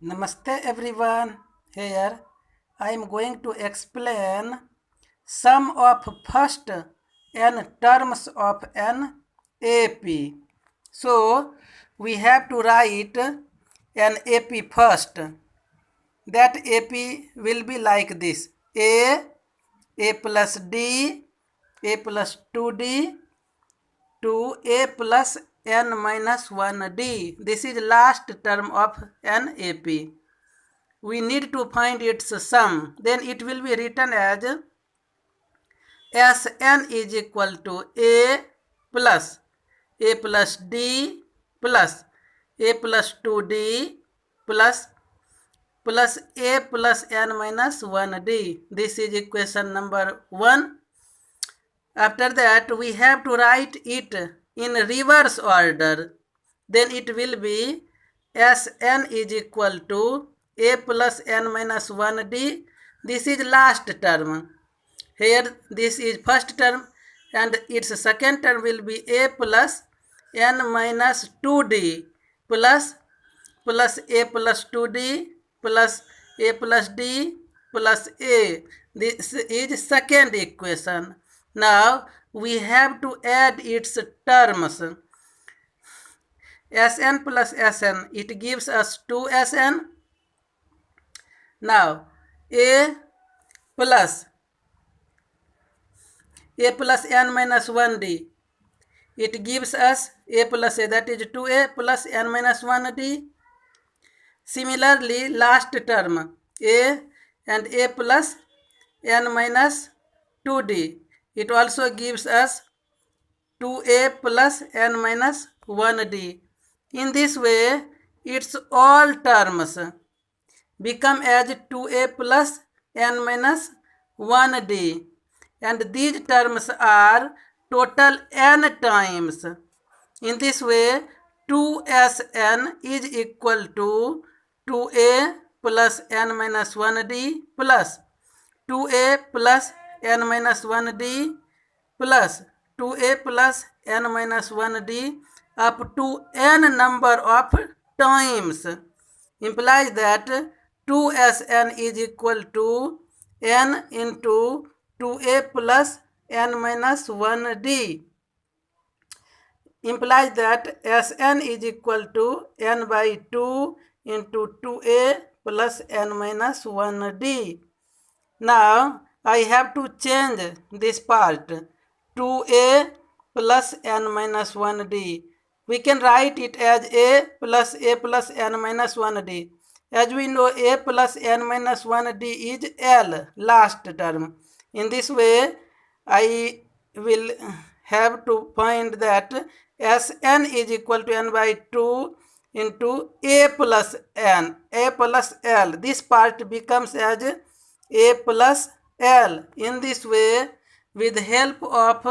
Namaste everyone. Here I am going to explain sum of first n terms of an AP. So we have to write an AP first. That AP will be like this: A plus D, A plus 2D, to A plus n minus 1D. This is last term of an AP. We need to find its sum. Then it will be written as Sn is equal to A plus D plus A plus 2D plus A plus n minus 1D. This is equation number 1. After that, we have to write it in reverse order. Then it will be Sn is equal to A plus n minus 1D. This is last term. Here this is first term and its second term will be A plus n minus 2D plus A plus 2D plus A plus D plus A. This is second equation. Now we have to add its terms. Sn plus Sn, it gives us 2Sn. Now A plus n minus 1D, it gives us A plus A, that is 2A plus n minus 1D. Similarly, last term A and A plus n minus 2D, it also gives us 2A plus n minus 1D. In this way, its all terms become as 2A plus n minus 1D. And these terms are total n times. In this way, 2Sn is equal to 2A plus n minus 1D plus 2A plus n minus 1D plus 2A plus n minus 1D up to n number of times. Implies that 2Sn is equal to n into 2A plus n minus 1D. Implies that Sn is equal to n by 2 into 2A plus n minus 1D. Now I have to change this part, 2A plus n minus 1D. We can write it as A plus n minus 1D. As we know, A plus n minus 1D is L, last term. In this way, I will have to find that Sn is equal to n by 2 into A plus n, A plus L. This part becomes as A plus L. In this way, with help of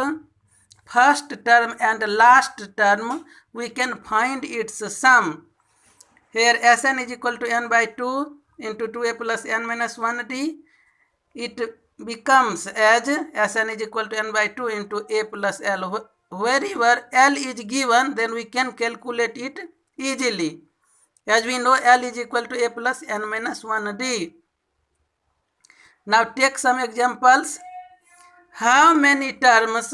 first term and last term, we can find its sum. Here Sn is equal to n by 2 into 2A plus n minus 1D. It becomes as Sn is equal to n by 2 into A plus L. Wherever L is given, then we can calculate it easily. As we know, L is equal to A plus n minus 1D. Now take some examples. How many terms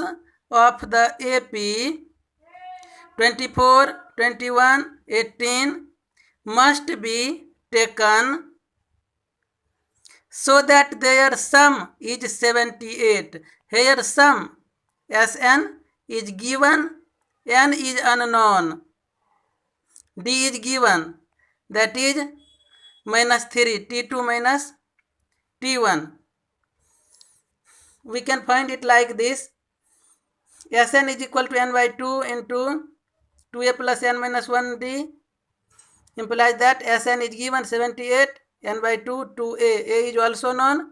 of the AP 24, 21, 18 must be taken so that their sum is 78. Here sum Sn is given, n is unknown, D is given, that is minus 3, T2 minus T1. We can find it like this. Sn is equal to n by 2 into 2A plus n minus 1D. Implies that Sn is given 78, n by 2, 2A. A is also known,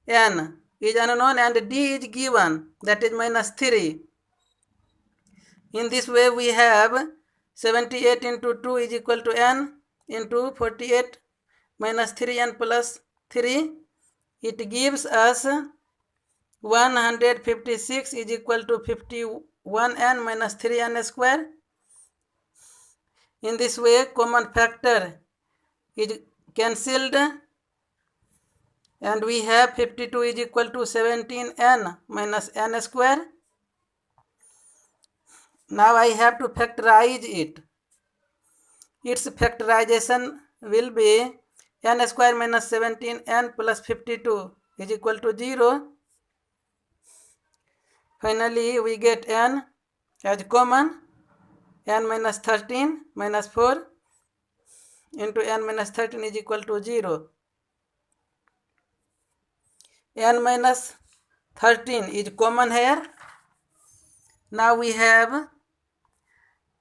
n is unknown, and D is given, that is minus 3. In this way, we have 78 into 2 is equal to n into 48 minus 3n plus 3. It gives us 156 is equal to 51n minus 3n square. In this way, common factor is cancelled, and we have 52 is equal to 17n minus n square. Now I have to factorize it. Its factorization will be n square minus 17n plus 52 is equal to 0. Finally, we get n as common. N minus 13 minus 4 into n minus 13 is equal to 0. N minus 13 is common here. Now we have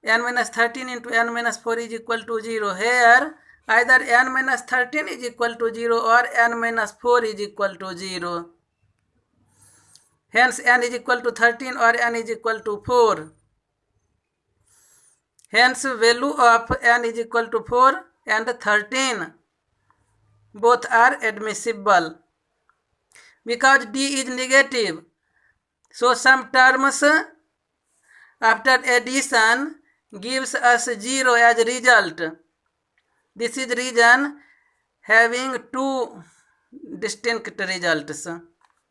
n minus 13 into n minus 4 is equal to 0. Here either n minus 13 is equal to 0 or n minus 4 is equal to 0. Hence n is equal to 13 or n is equal to 4. Hence value of n is equal to 4 and 13. Both are admissible. Because d is negative, so some terms after addition gives us 0 as result. This is reason having two distinct results,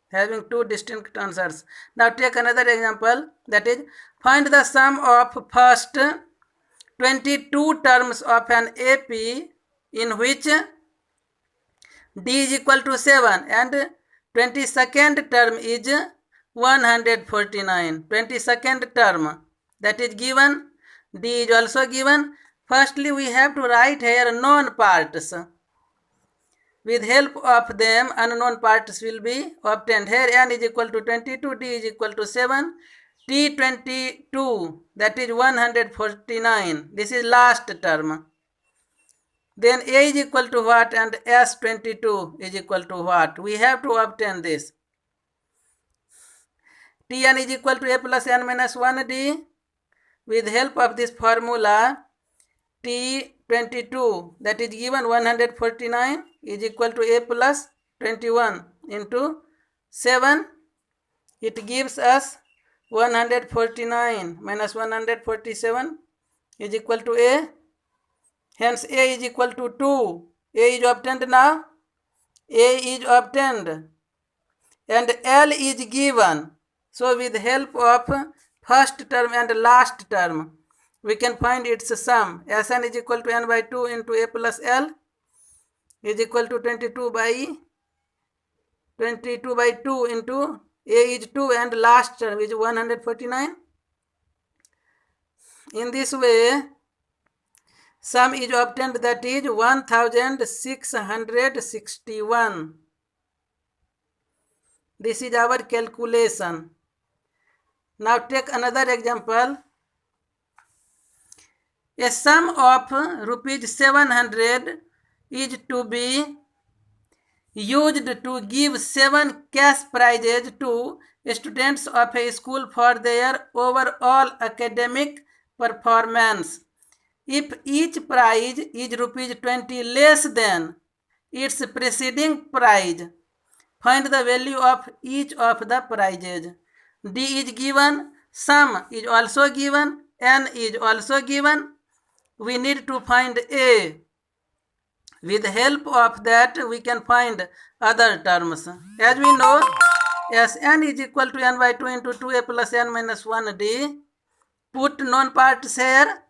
having two distinct answers. Now take another example, that is, find the sum of first 22 terms of an AP in which d is equal to 7 and 22nd term is 149. 22nd term, that is given. D is also given. Firstly, we have to write here known parts. With help of them, unknown parts will be obtained. Here n is equal to 22, d is equal to 7, t 22, that is 149. This is last term. Then a is equal to what and s 22 is equal to what? We have to obtain this. Tn is equal to a plus n minus 1d. With help of this formula, t22, that is given 149 is equal to a plus 21 into 7. It gives us 149 minus 147 is equal to a. Hence a is equal to 2. A is obtained now. A is obtained. And L is given. So with help of first term and last term, we can find its sum. Sn is equal to n by 2 into a plus L is equal to 22 by 2 into a is 2 and last term is 149. In this way, sum is obtained, that is 1661. This is our calculation. Now take another example. A sum of rupees 700 is to be used to give 7 cash prizes to students of a school for their overall academic performance. If each prize is rupees 20 less than its preceding prize, find the value of each of the prizes. D is given, sum is also given, n is also given. We need to find a. With help of that, we can find other terms. As we know, Sn is equal to n by 2 into 2a plus n minus 1d. Put known parts here.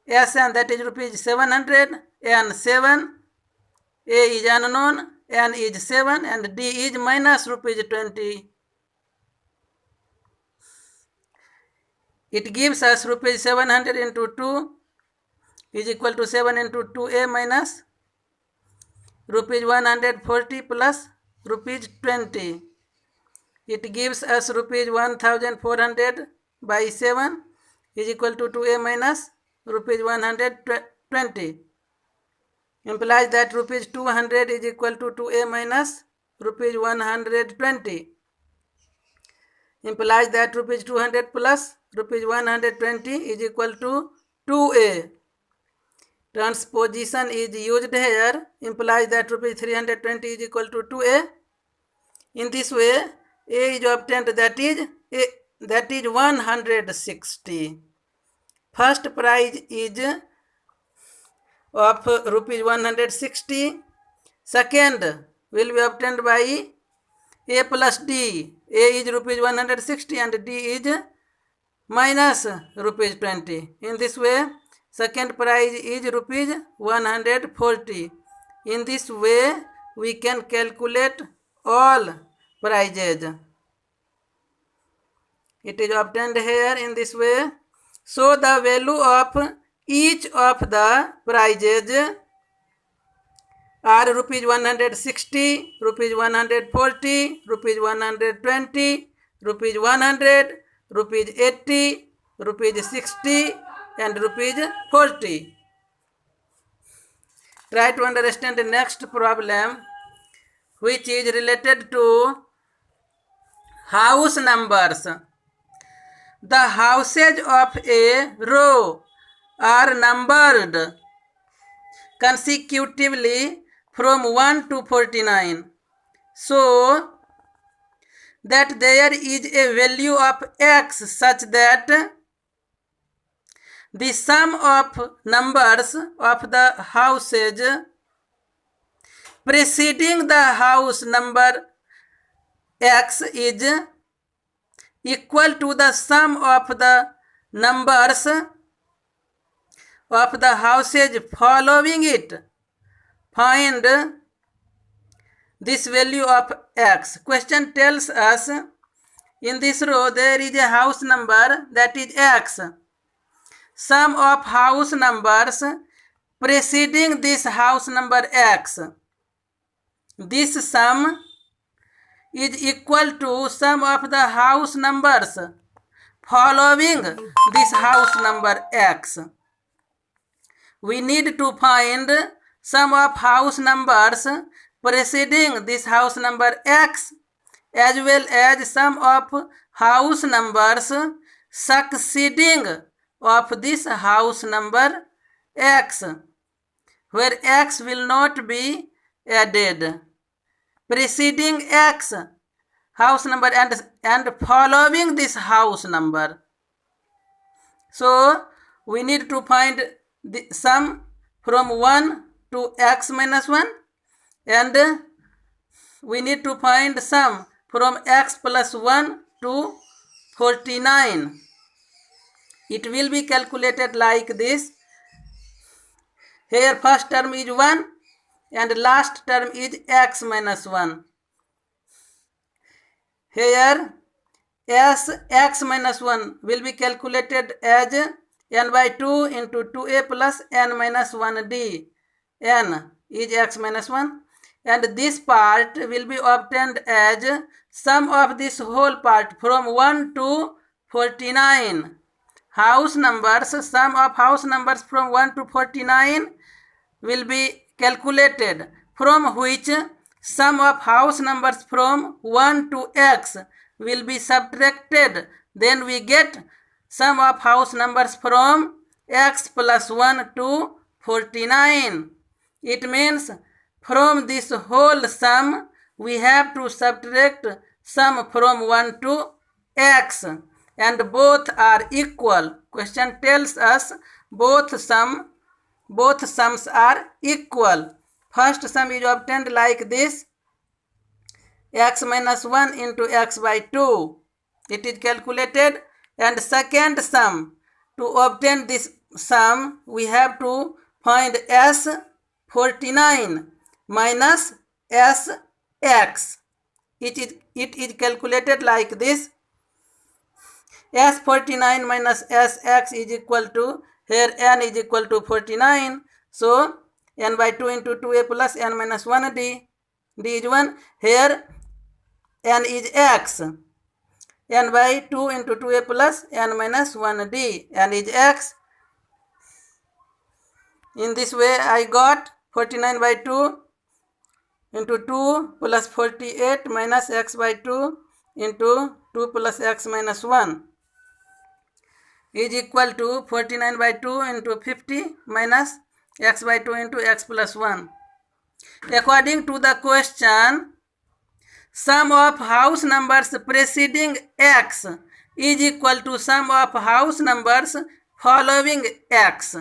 Sn, that is rupees 700, n 7, a is unknown, n is 7, and d is minus rupees 20. It gives us rupees 700 into 2 is equal to 7 into 2a minus rupees 140 plus rupees 20. It gives us rupees 1400 by 7 is equal to 2a minus rupees 120. Implies that rupees 200 is equal to 2a minus rupees 120. Implies that rupees 200 plus rupees 120 is equal to 2a. Transposition is used here. Implies that rupees 320 is equal to 2a. In this way, a is obtained, that is 160. First prize is of rupees 160. Second will be obtained by A plus D. A is rupees 160 and D is minus rupees 20. In this way, second prize is rupees 140. In this way, we can calculate all prizes. It is obtained here in this way. So the value of each of the prizes are rupees 160, rupees 140, rupees 120, rupees 100, rupees 80, rupees 60 and rupees 40. Try to understand the next problem, which is related to house numbers. The houses of a row are numbered consecutively from 1 to 49, so that there is a value of x such that the sum of numbers of the houses preceding the house number x is equal to the sum of the numbers of the houses following it. Find this value of x. Question tells us in this row there is a house number that is x. Sum of house numbers preceding this house number x. This sum is equal to sum of the house numbers following this house number x. We need to find sum of house numbers preceding this house number x as well as sum of house numbers succeeding of this house number x, where x will not be added. Preceding x house number and following this house number. So we need to find the sum from 1 to x minus 1, and we need to find sum from x plus 1 to 49. It will be calculated like this. Here first term is 1 and last term is x minus 1. Here x minus 1 will be calculated as n by 2 into 2a plus n minus 1d. N is x minus 1, and this part will be obtained as sum of this whole part from 1 to 49. House numbers, sum of house numbers from 1 to 49 will be calculated, from which sum of house numbers from 1 to x will be subtracted. Then we get sum of house numbers from x plus 1 to 49. It means from this whole sum we have to subtract sum from 1 to x, and both are equal. Question tells us both sums are equal. First sum is obtained like this: x minus 1 into x by 2. It is calculated. And second sum, to obtain this sum we have to find S49 minus Sx. It is calculated like this: S49 minus Sx is equal to, here n is equal to 49, so n by 2 into 2a plus n minus 1d. d is 1. Here n is x. n by 2 into 2a plus n minus 1d. n is x. In this way I got 49 by 2 into 2 plus 48 minus x by 2 into 2 plus x minus 1 is equal to 49 by 2 into 50 minus x by 2 into x plus 1. According to the question, sum of house numbers preceding x is equal to sum of house numbers following x.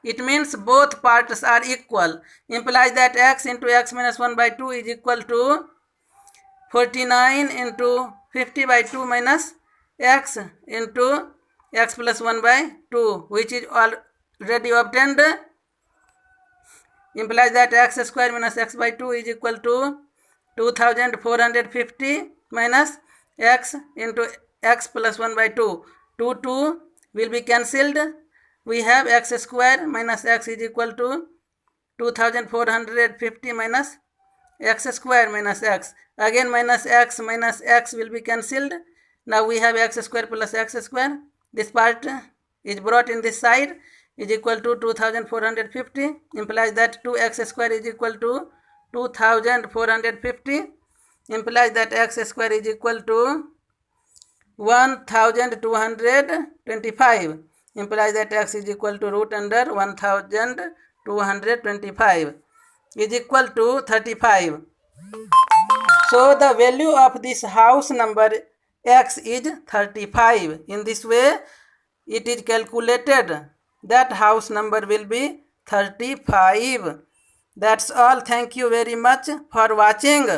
It means both parts are equal. Implies that x into x minus 1 by 2 is equal to 49 into 50 by 2 minus x into x plus 1 by 2, which is already obtained. Implies that x square minus x by 2 is equal to 2450 minus x into x plus 1 by 2. 2 will be cancelled. We have x square minus x is equal to 2450 minus x square minus x. Again minus x will be cancelled. Now we have x square plus x square. This part is brought in this side, is equal to 2450. Implies that 2x square is equal to 2450. Implies that x square is equal to 1225. Implies that x is equal to root under 1225 is equal to 35. So the value of this house number x is 35. In this way it is calculated that house number will be 35. That's all. Thank you very much for watching.